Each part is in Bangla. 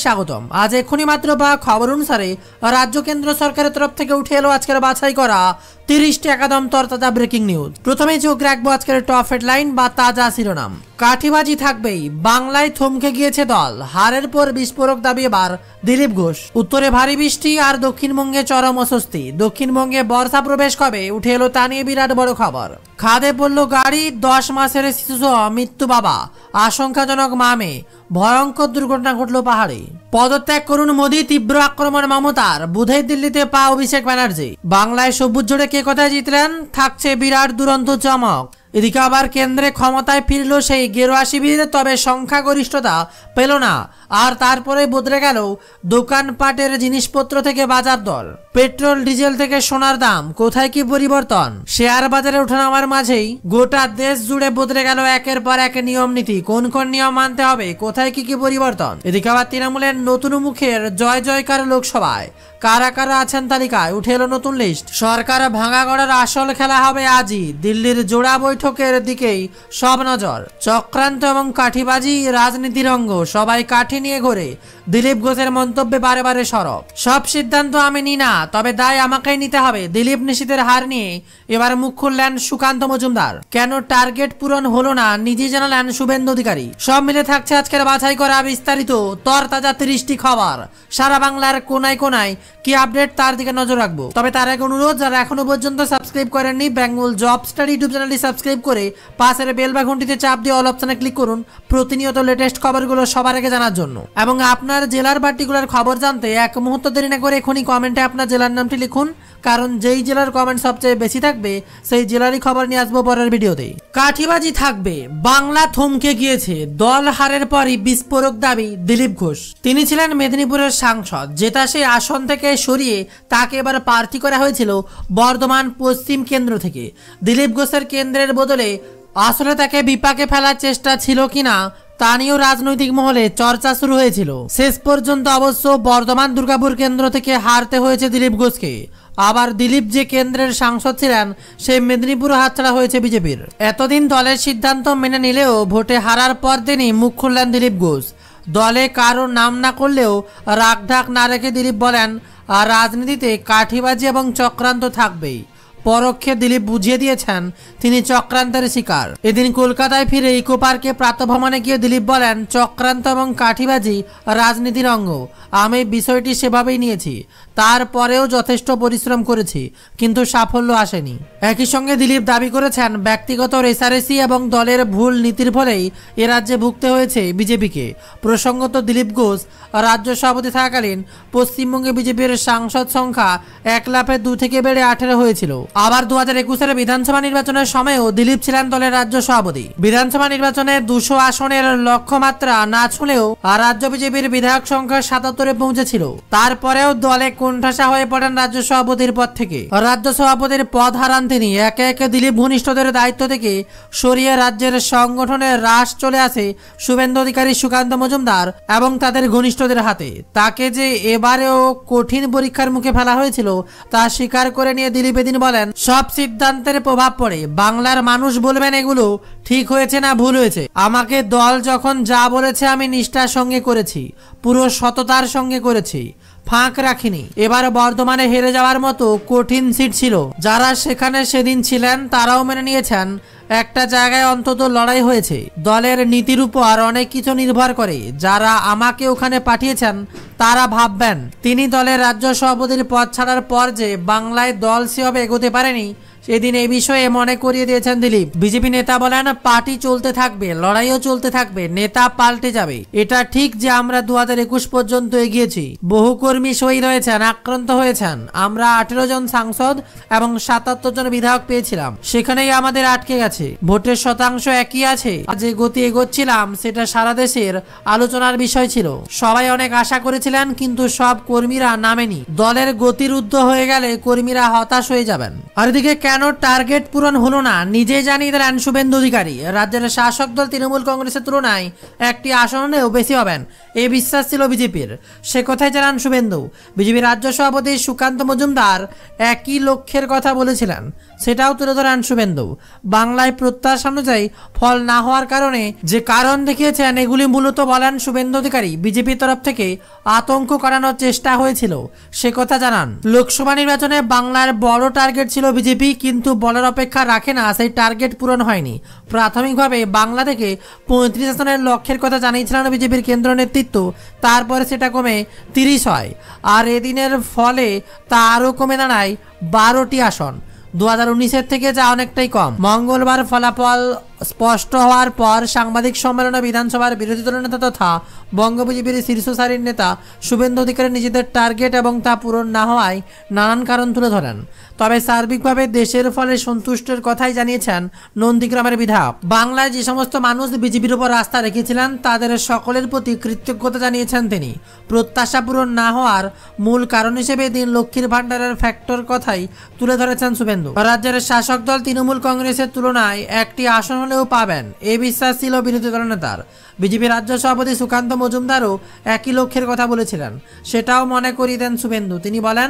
স্বাগতম। আজ এক্ষুনি মাত্র বা খবর অনুসারে রাজ্য কেন্দ্র সরকারের তরফ থেকে উঠে এলো আজকের বাছাই করা 30টি একদম তরতাজা ব্রেকিং নিউজ। প্রথমে চোখ রাখবো আজকের টপ হেডলাইন বা তাজা শিরোনাম। কাঠিবাজি থাকবেই, বাংলায় থমকে গিয়েছে দল, হারের পর বিস্ফোরক দাবি এবার দিলীপ ঘোষ। উত্তরে ভারী বৃষ্টি আর দক্ষিণবঙ্গে চরম অস্বস্তি। দক্ষিণবঙ্গে বর্ষা প্রবেশ কবে উঠে এলো তা নিয়ে বিরাট বড় খবর। খাদে পড়ল গাড়ি, 10 মাসের শিশুসহ মৃত্যু বাবা, আশঙ্কাজনক মা মেয়ে, ভয়ঙ্কর দুর্ঘটনা ঘটল পাহাড়ে। পদত্যাগ করুন মোদী, তীব্র আক্রমণ মমতার, বুধের দিল্লিতে পা অভিষেক ব্যানার্জি। বাংলায় সবুজ জোড়ে কে কোথায় জিতলেন, থাকছে বিরাট দুরন্ত চমক। এদিকে আবার কেন্দ্রে ক্ষমতায় ফিরল সেই গেরুয়া শিবির, তবে সংখ্যাগরিষ্ঠতা পেল না। আর তারপরে বদলে গেল দোকানপাটের জিনিসপত্র থেকে বাজার দর। পেট্রোল ডিজেল থেকে সোনার দাম, কোথায় কি পরিবর্তন। শেয়ার বাজারে ওঠানামার মাঝেই গোটা দেশ জুড়ে বদলে গেল একের পর এক নিয়ম নীতি। কোন কোন নিয়ম মানতে হবে, কোথায় কি পরিবর্তন। এদিকে আবার তৃণমূলের নতুন মুখের জয় জয়কার লোকসভায় কারা কারা আছেন তালিকায় উঠে এলো নতুন লিস্ট। সরকার ভাঙা গড়ার আসল খেলা হবে আজই, দিল্লির জোড়া বৈঠকের দিকেই সব নজর। চক্রান্ত এবং কাঠিবাজি রাজনীতির অঙ্গ, সবাই কাঠি নিয়ে ঘোরে। দিলীপ ঘোষের মন্তব্যে বারে বারে সরব, সব সিদ্ধান্ত আমি নিই না, তবে দায় আমাকেই নিতে হবে। দিলীপ নিশীথের হার নিয়ে এবার মুখ খুললেন সুকান্ত মজুমদার। কেন টার্গেট পূরণ হলো না নিজেই জানালেন শুভেন্দু অধিকারী। সব মিলে থাকছে আজকের বাছাই করা বিস্তারিত তরতাজা 30টি খবর। সারা বাংলার কোনায় কোনায় কি আপডেট তার দিকে নজর রাখবো। তবে তার এক অনুরোধ, যারা এখনো পর্যন্ত সাবস্ক্রাইব করেননি বেঙ্গল জব স্টাডি ইউটিউব চ্যানেলটি সাবস্ক্রাইব করে পাশের বেল বা ঘন্টিতে চাপ দিয়ে অল অপশনে ক্লিক করুন প্রতিনিয়ত লেটেস্ট খবরগুলো সবার আগে জানার জন্য। এবং আপনার জেলার পার্টিকুলার খবর জানতে এক মুহূর্ত দেরি না করে এখনই কমেন্টে আপনার জেলার নামটি লিখুন, কারণ যেই জেলার কমেন্ট সবচেয়ে বেশি থাকবে সেই জেলারই খবর নিয়ে আসবো পরের ভিডিওতে। কাঠিবাজি থাকবে, বাংলা থমকে গিয়েছে, দল হারের পরই বিস্ফোরক দাবি দিলীপ ঘোষ। তিনি ছিলেন মেদিনীপুরের সাংসদ, যেটা সেই আসন থেকে সরিয়ে তাকে এবার প্রার্থী করা হয়েছিল বর্ধমান পশ্চিম কেন্দ্র থেকে। দিলীপ ঘোষের কেন্দ্রের বদলে আসলে তাকে বিপাকে ফেলার চেষ্টা ছিল কিনা তা নিয়েও রাজনৈতিক মহলে চর্চা শুরু হয়েছিল। শেষ পর্যন্ত অবশ্য বর্ধমান দুর্গাপুর কেন্দ্র থেকে হারতে হয়েছে দিলীপ ঘোষকে। আবার দিলীপ যে কেন্দ্রের সাংসদ ছিলেন সেই মেদিনীপুর হাতছাড়া হয়েছে বিজেপির। এতদিন দলের সিদ্ধান্ত মেনে নিলেও ভোটে হারার পর দিনই মুখ খুললেন দিলীপ ঘোষ। দলে কারো নাম না করলেও রাগঢাক না রেখে দিলীপ বলেন, আর রাজনীতিতে কাঠিবাজি এবং চক্রান্ত থাকবেই। পরোক্ষে দিলীপ বুঝিয়ে দিয়েছেন তিনি চক্রান্তের শিকার। এদিন কলকাতায় ফিরে ইকো পার্কে প্রাতঃভ্রমণে গিয়ে দিলীপ বলেন, চক্রান্ত এবং কাঠিবাজি রাজনীতির অঙ্গ। আমি বিষয়টি সেভাবেই নিয়েছি, তারপরেও যথেষ্ট পরিশ্রম করেছি, কিন্তু সাফল্য আসেনি। একই সঙ্গে দিলীপ দাবি করেছেন ব্যক্তিগত রেষারেষি এবং দলের ভুল নীতির ফলেই এ রাজ্যে ভুগতে হয়েছে বিজেপিকে। প্রসঙ্গত দিলীপ ঘোষ রাজ্য সভাপতি থাকাকালীন পশ্চিমবঙ্গে বিজেপির সাংসদ সংখ্যা 1 লাফে 2 থেকে বেড়ে 18 হয়েছিল। আবার 2021 বিধানসভা নির্বাচনের সময়ও দিলীপ ছিলেন দলের রাজ্য সভাপতি। বিধানসভা নির্বাচনে 200 আসনের লক্ষ্যমাত্রা না ছুঁলেও রাজ্য বিজেপির বিধায়ক সংখ্যা 77-এ পৌঁছেছিল। তারপরেও দলে কোণঠাসা হয়ে পড়েন রাজ্য সভাপতির পদ থেকে। রাজ্য সভাপতির পদ হারান তিনি। একে একে দিলীপ ঘনিষ্ঠদের দায়িত্ব থেকে সরিয়ে রাজ্যের সংগঠনের রাশ চলে আসে শুভেন্দু অধিকারী, সুকান্ত মজুমদার এবং তাদের ঘনিষ্ঠদের হাতে। তাকে যে এবারেও কঠিন পরীক্ষার মুখে ফেলা হয়েছিল তা স্বীকার করে নিয়ে দিলীপ এদিন বলেন, সব সিদ্ধান্তের প্রভাব পড়ে, বাংলার মানুষ বলবেন এগুলো ঠিক হয়েছে না ভুল হয়েছে। আমাকে দল যখন যা বলেছে আমি নিষ্ঠার সঙ্গে করেছি, পুরো সততার সঙ্গে করেছি, ফাঁক রাখিনি। এবার বর্ধমানে হেরে যাওয়ার মতো কঠিন সিট ছিল, যারা সেখানে সেদিন ছিলেন তারাও মেনে নিয়েছেন একটা জায়গায় অন্তত লড়াই হয়েছে। দলের নীতির উপর অনেক কিছু নির্ভর করে। যারা আমাকে ওখানে পাঠিয়েছেন তারা ভাববেন তিনি দলের রাজ্য সভাপতির পদ ছাড়ার পর যে বাংলায় দল সেভাবে এগোতে পারেনি, সেদিন এই বিষয়ে মনে করিয়ে দিয়েছেন দিলীপ। বিজেপি নেতা বলেন, পার্টি চলতে থাকবে, লড়াইও চলতে থাকবে, নেতা পাল্টে যাবে। এটা ঠিক যে আমরা 2021 পর্যন্ত এগিয়েছি, বহু কর্মী শহীদ হয়েছেন, আক্রান্ত হয়েছেন। আমরা 18 জন সাংসদ এবং 77 জন বিধায়ক পেয়েছিলাম, সেখানেই আমাদের আটকে গেছে। ভোটের শতাংশ একই আছে। যে গতি এগোচ্ছিলাম সেটা সারা দেশের আলোচনার বিষয় ছিল। সবাই অনেক আশা করেছিলেন, কিন্তু সব কর্মীরা নামেনি। দলের গতিরুদ্ধ হয়ে গেলে কর্মীরা হতাশ হয়ে যাবেন। আর এদিকে কেন কেন টার্গেট পূরণ হলো না নিজেই জানিয়ে দিলেন শুভেন্দু অধিকারী। রাজ্যের শাসক দল তৃণমূল কংগ্রেসের তুলনায় একটি আসনেও বেশি হবেন এই বিশ্বাস ছিল বিজেপির, সে কথাই জানান শুভেন্দু। বিজেপির রাজ্য সভাপতি সুকান্ত মজুমদার একই লক্ষ্যের কথা বলেছিলেন, সেটাও তুলে ধরেন শুভেন্দু। বাংলায় প্রত্যাশা অনুযায়ী ফল না হওয়ার কারণে যে কারণ দেখিয়েছেন এগুলি মূলত বলেন শুভেন্দু অধিকারী বিজেপির তরফ থেকে আতঙ্ক করানোর চেষ্টা হয়েছিল, সে কথা জানান। লোকসভা নির্বাচনে বাংলার বড় টার্গেট ছিল বিজেপি, কিন্তু বলার অপেক্ষা রাখে না সেই টার্গেট পূরণ হয়নি। প্রাথমিকভাবে বাংলা থেকে 35 আসনের লক্ষ্যের কথা জানিয়েছিলেন বিজেপির কেন্দ্র নেতৃত্ব, তারপরে সেটা কমে 30 হয়, আর এদিনের ফলে তা আরও কমে দাঁড়ায় 12টি আসন। 2019-এর থেকে যা অনেকটাই কম। মঙ্গলবার ফলাফল স্পষ্ট হওয়ার পর সাংবাদিক সম্মেলনে বিধানসভার বিরোধী দলের নেতা তথা বঙ্গ বিজেপির শীর্ষ সারির নেতা শুভেন্দু অধিকারী নিজেদের টার্গেট এবং তা পূরণ না হওয়ায় নানান কারণ তুলে ধরেন। তবে সার্বিকভাবে দেশের ফলে সন্তুষ্টের কথাই জানিয়েছেন নন্দীগ্রামের বিধায়ক। বাংলায় যে সমস্ত মানুষ বিজেপির উপর আস্থা রেখেছিলেন তাদের সকলের প্রতি কৃতজ্ঞতা জানিয়েছেন তিনি। প্রত্যাশা পূরণ না হওয়ার মূল কারণ হিসেবে দিন লক্ষ্মীর ভাণ্ডারের ফ্যাক্টর কথাই তুলে ধরেছেন শুভেন্দু। রাজ্যের শাসক দল তৃণমূল কংগ্রেসের তুলনায় একটি আসন হলেও পাবেন এই বিশ্বাস ছিল বিরোধী দল নেতার। বিজেপি রাজ্য সভাপতি সুকান্ত মজুমদারও একই লক্ষ্যের কথা বলেছিলেন, সেটাও মনে করিয়ে দেন শুভেন্দু। তিনি বলেন,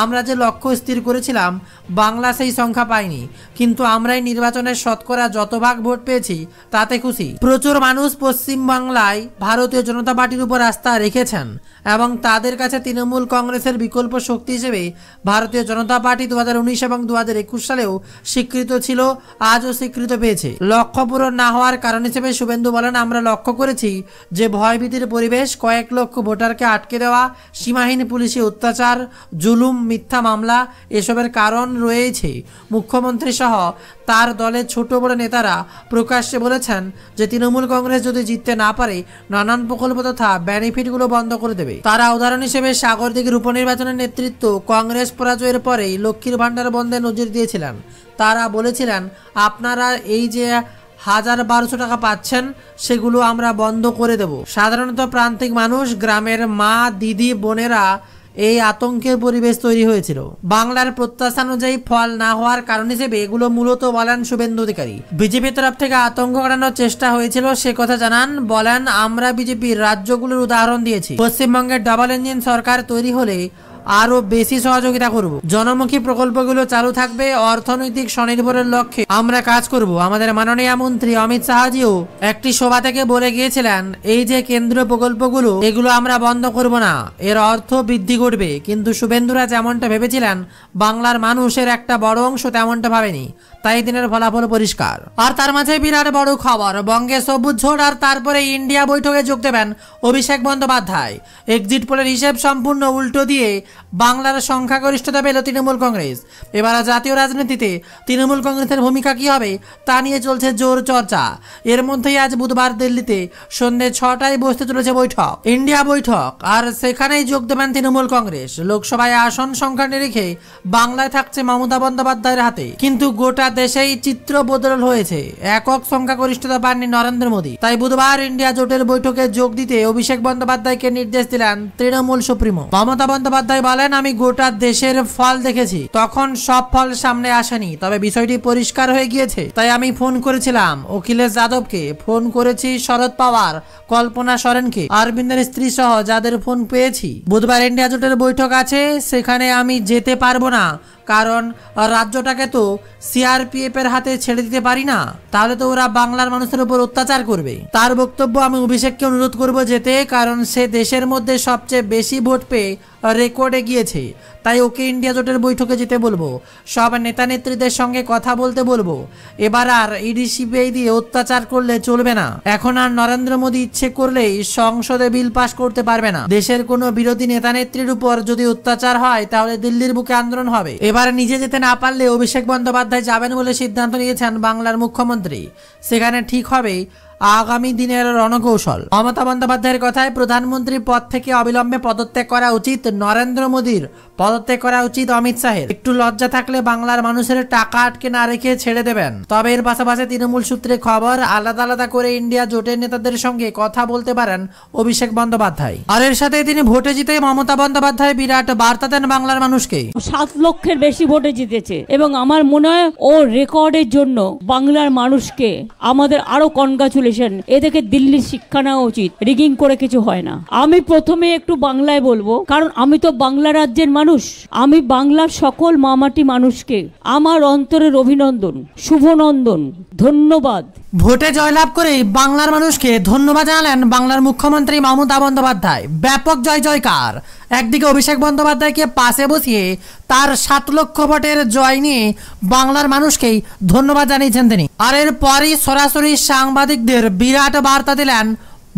আমরা যে লক্ষ্য স্থির করেছিলাম বাংলা সেই সংখ্যা পায়নি, কিন্তু আমরাই নির্বাচনের শতকরা যত ভাগ ভোট পেয়েছি তাতে খুশি। প্রচুর মানুষ পশ্চিম বাংলায় ভারতীয় জনতা পার্টির উপর আস্থা রেখেছেন এবং তাদের কাছে তৃণমূল কংগ্রেসের বিকল্প শক্তি হিসেবে ভারতীয় জনতা পার্টি 2019 এবং 2021 সালেও স্বীকৃত ছিল, আজও স্বীকৃত পেয়েছে। লক্ষ্য পূরণ না হওয়ার কারণ হিসেবে শুভেন্দু বলেন, আমরা লক্ষ্য করেছি যে ভয়ভীতির পরিবেশ, কয়েক লক্ষ ভোটারকে আটকে দেওয়া, সীমাহীন পুলিশি অত্যাচার, জুলুম, মিথ্যা মামলা, এসবের কারণ রয়েছে। মুখ্যমন্ত্রী সহ তার দলের ছোট বড় নেতারা প্রকাশ্যে বলেছেন যে তৃণমূল কংগ্রেস যদি জিততে না পারে নানান প্রকল্প তথা বেনিফিটগুলো বন্ধ করে দেবে। তারা উদাহরণ হিসেবে সাগরদিঘির উপনির্বাচনের নেতৃত্ব কংগ্রেস পরাজয়ের পরেই লক্ষ্মীর ভাণ্ডার বন্ধে নজির দিয়েছিলেন। তারা বলেছিলেন, আপনারা এই যে 1200 টাকা পাচ্ছেন সেগুলো আমরা বন্ধ করে দেব। সাধারণত প্রান্তিক মানুষ, গ্রামের মা, দিদি, বোনেরা এই আতঙ্কের পরিবেশ তৈরি হয়েছিল। বাংলার প্রত্যাশা অনুযায়ী ফল না হওয়ার কারণ হিসেবে এগুলো মূলত বলেন শুভেন্দু অধিকারী। বিজেপির তরফ থেকে আতঙ্ক করানোর চেষ্টা হয়েছিল সে কথা জানান। বলেন, আমরা বিজেপির রাজ্যগুলোর উদাহরণ দিয়েছি। পশ্চিমবঙ্গের ডাবল ইঞ্জিন সরকার তৈরি হলে আরো বেশি সহযোগিতা করব, জনমুখী প্রকল্পগুলো চালু থাকবে, অর্থনৈতিক স্বনির্ভরের লক্ষ্যে আমরা কাজ করব। আমাদের মাননীয় মন্ত্রী অমিত শাহজিও একটি সভা থেকে বলে গিয়েছিলেন, এই যে কেন্দ্রীয় প্রকল্পগুলো এগুলো আমরা বন্ধ করব না, এর অর্থ বৃদ্ধি করবে। কিন্তু শুভেন্দুরা যেমনটা ভেবেছিলেন বাংলার মানুষের একটা বড় অংশ তেমনটা ভাবেনি, তাই দিনের ফলাফল পরিষ্কার। আর তার মাঝে বিরাট বড় খবর, বঙ্গে সবুজ ঝড় আর তারপরে ইন্ডিয়া বৈঠকে যোগ দেবেন অভিষেক বন্দ্যোপাধ্যায়। এক্সিট পোলের হিসেব সম্পূর্ণ উল্টো দিয়ে বাংলার সংখ্যাগরিষ্ঠতা পেল তৃণমূল কংগ্রেস। এবার জাতীয় রাজনীতিতে তৃণমূল কংগ্রেসের ভূমিকা কি হবে তা নিয়ে চলছে জোর চর্চা। এর মধ্যেই আজ বুধবার দিল্লিতে সন্ধ্যে 6টায় বসতে চলেছে বৈঠক, ইন্ডিয়া বৈঠক, আর সেখানেই যোগ দেবেন তৃণমূল কংগ্রেস। লোকসভায় আসন সংখ্যা নিরিখে বাংলায় থাকছে মমতা বন্দ্যোপাধ্যায়ের হাতে, কিন্তু গোটা দেশেই চিত্র বদল হয়েছে। একক সংখ্যাগরিষ্ঠতা পাননি নরেন্দ্র মোদী, তাই বুধবার ইন্ডিয়া জোটের বৈঠকে যোগ দিতে অভিষেক বন্দ্যোপাধ্যায়কে নির্দেশ দিলেন তৃণমূল সুপ্রিমো। মমতা বন্দ্যোপাধ্যায় বলেন, আমি গোটা দেশের ফল দেখেছি, তখন সব ফল সামনে আসেনি, তবে বিষয়টি পরিষ্কার হয়ে গিয়েছে। তাই আমি ফোন করেছিলাম অখিলেশ যাদবকে, ফোন করেছি শরদ পাওয়ার, কল্পনা সরেনকে, অরবিন্দের স্ত্রী সহ যাদের ফোন পেয়েছি। বুধবার ইন্ডিয়া জোটের বৈঠক আছে, সেখানে আমি যেতে পারবো না, কারণ রাজ্যটাকে তো সিআরপিএফ এর হাতে ছেড়ে দিতে পারি না, তাহলে তো ওরা বাংলার মানুষের উপর অত্যাচার করবে। তার বক্তব্য, আমি অভিষেককে অনুরোধ করব যেতে, কারণ সে দেশের মধ্যে সবচেয়ে বেশি ভোট পেয়ে রেকর্ডে গিয়েছে, তাই ওকে ইন্ডিয়া জোটের বৈঠকে যেতে বলবো, সব নেতা নেত্রীদের সঙ্গে কথা বলতে বলবো। এবার আর ইডি সিবিআই দিয়ে অত্যাচার করলে চলবে না। এখন আর নরেন্দ্র মোদী ইচ্ছে করলেই সংসদে বিল পাস করতে পারবে না। দেশের কোনো বিরোধী নেতা নেত্রীর উপর যদি অত্যাচার হয় তাহলে দিল্লির বুকে আন্দোলন হবে। এবার নিজে যেতে না পারলে অভিষেক বন্দ্যোপাধ্যায় যাবেন বলে সিদ্ধান্ত নিয়েছেন বাংলার মুখ্যমন্ত্রী। সেখানে ঠিক হবে আগামী দিনের রণকৌশল। মমতা বন্দ্যোপাধ্যায়ের কথায় প্রধানমন্ত্রী পদ থেকে অবিলম্বে পদত্যাগ করা উচিত নরেন্দ্র মোদীর, পদত্যাগ করা উচিত অমিত শাহের। একটু লজ্জা থাকলে বাংলার মানুষের টাকা আটকে না রেখে ছেড়ে দেবেন। তবে এর পাশাপাশি তৃণমূল সূত্রে খবর, আলাদা আলাদা করে ইন্ডিয়া জোটের নেতাদের সঙ্গে কথা বলতে পারেন অভিষেক বন্দ্যোপাধ্যায়। আর এর সাথে তিনি ভোটে জিতে মমতা বন্দ্যোপাধ্যায় বিরাট বার্তা দেন বাংলার মানুষকে। 7 লক্ষের বেশি ভোটে জিতেছে এবং আমার মনে হয় ও রেকর্ডের জন্য বাংলার মানুষকে আমাদের আরো কনগ্রাচুলেশন। এদেরকে দিল্লির শিক্ষা নেওয়া উচিত, রিগিং করে কিছু হয় না। আমি প্রথমে একটু বাংলায় বলবো, কারণ আমি তো বাংলা রাজ্যের মানুষ। আমি বাংলার সকল মামাটি মানুষকে আমার অন্তরের অভিনন্দন, শুভনন্দন, ধন্যবাদ। ভোটে জয়লাভ করে বাংলার মানুষকে ধন্যবাদ জানালেন বাংলার মুখ্যমন্ত্রী মমতা বন্দ্যোপাধ্যায়। ব্যাপক জয় জয়কার। একদিকে অভিষেক বন্দ্যোপাধ্যায়কে পাশে বসিয়ে তার 7 লক্ষ ভোটের জয় নিয়ে বাংলার মানুষকেই ধন্যবাদ জানিয়েছেন তিনি। আর এর পরই সরাসরি সাংবাদিকদের বিরাট বার্তা দিলেন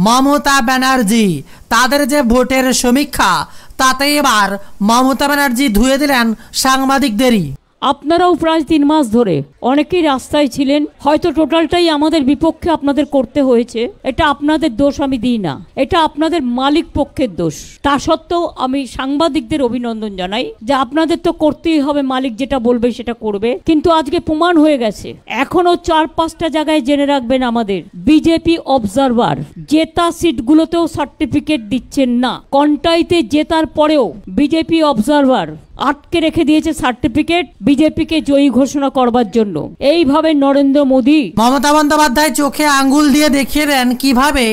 মমতা ব্যানার্জি। তাদের যে ভোটের সমীক্ষা, তাতে এবার মমতা ব্যানার্জি ধুয়ে দিলেন সাংবাদিকদেরই। আপনারাও প্রায় 3 মাস ধরে অনেকেই রাস্তায় ছিলেন, হয়তো টোটালটাই আমাদের বিপক্ষে আপনাদের করতে হয়েছে। এটা আপনাদের দোষ আমি দিই না, এটা আপনাদের মালিক পক্ষের দোষ। তা সত্ত্বেও আমি সাংবাদিকদের অভিনন্দন জানাই যে আপনাদের তো করতেই হবে, মালিক যেটা বলবে সেটা করবে। কিন্তু আজকে প্রমাণ হয়ে গেছে, এখনো 4-5টা জায়গায় জেনে রাখবেন, আমাদের বিজেপি অবজারভার জেতা সিটগুলোতেও সার্টিফিকেট দিচ্ছেন না। কন্টাইতে জেতার পরেও বিজেপি অবজারভার আটকে রেখে দিয়েছে সার্টিফিকেট বিজেপিকে জয়ী ঘোষণা করবার জন্য। এইভাবে নরেন্দ্র মোদী, মমতা বন্দ্যোপাধ্যায় চোখে আঙ্গুল দিয়ে দেখিয়ে দেন কিভাবে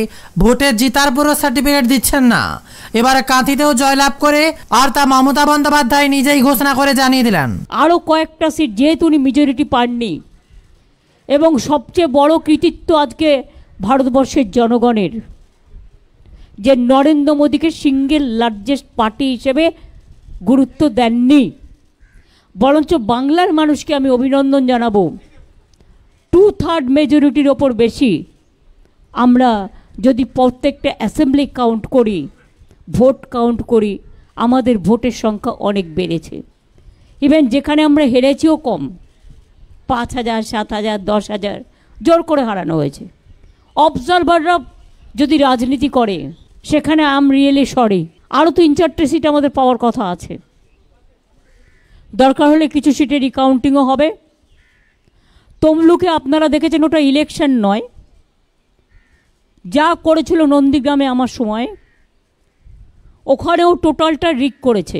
ভোটে জিতার পুরো সার্টিফিকেট দিচ্ছেন না। এবারে কাঁথিতেও জয়লাভ করে, আর তা মমতা বন্দ্যোপাধ্যায় নিজেই ঘোষণা করে জানিয়ে দিলেন। আরো কয়েকটা সিট যেহেতু উনি মেজরিটি পাননি, এবং সবচেয়ে বড় কৃতিত্ব আজকে ভারতবর্ষের জনগণের, যে নরেন্দ্র মোদীকে সিঙ্গেল লার্জেস্ট পার্টি হিসেবে গুরুত্ব দেননি, বরঞ্চ বাংলার মানুষকে আমি অভিনন্দন জানাবো। 2/3 মেজরিটির ওপর বেশি আমরা যদি প্রত্যেকটা অ্যাসেম্বলি কাউন্ট করি, ভোট কাউন্ট করি, আমাদের ভোটের সংখ্যা অনেক বেড়েছে। ইভেন যেখানে আমরা হেরেছিও কম, 5,000, 7,000, 10,000 জোর করে হারানো হয়েছে। অবজারভাররা যদি রাজনীতি করে, সেখানে আম রিয়েলি সরি, আরও 3-4টে সিট আমাদের পাওয়ার কথা আছে। দরকার হলে কিছু সিটে রিকাউন্টিংও হবে। তমলুকে আপনারা দেখেছেন, ওটা ইলেকশন নয়, যা করেছিল নন্দীগ্রামে আমার সময়, ওখানেও টোটালটা রিক করেছে।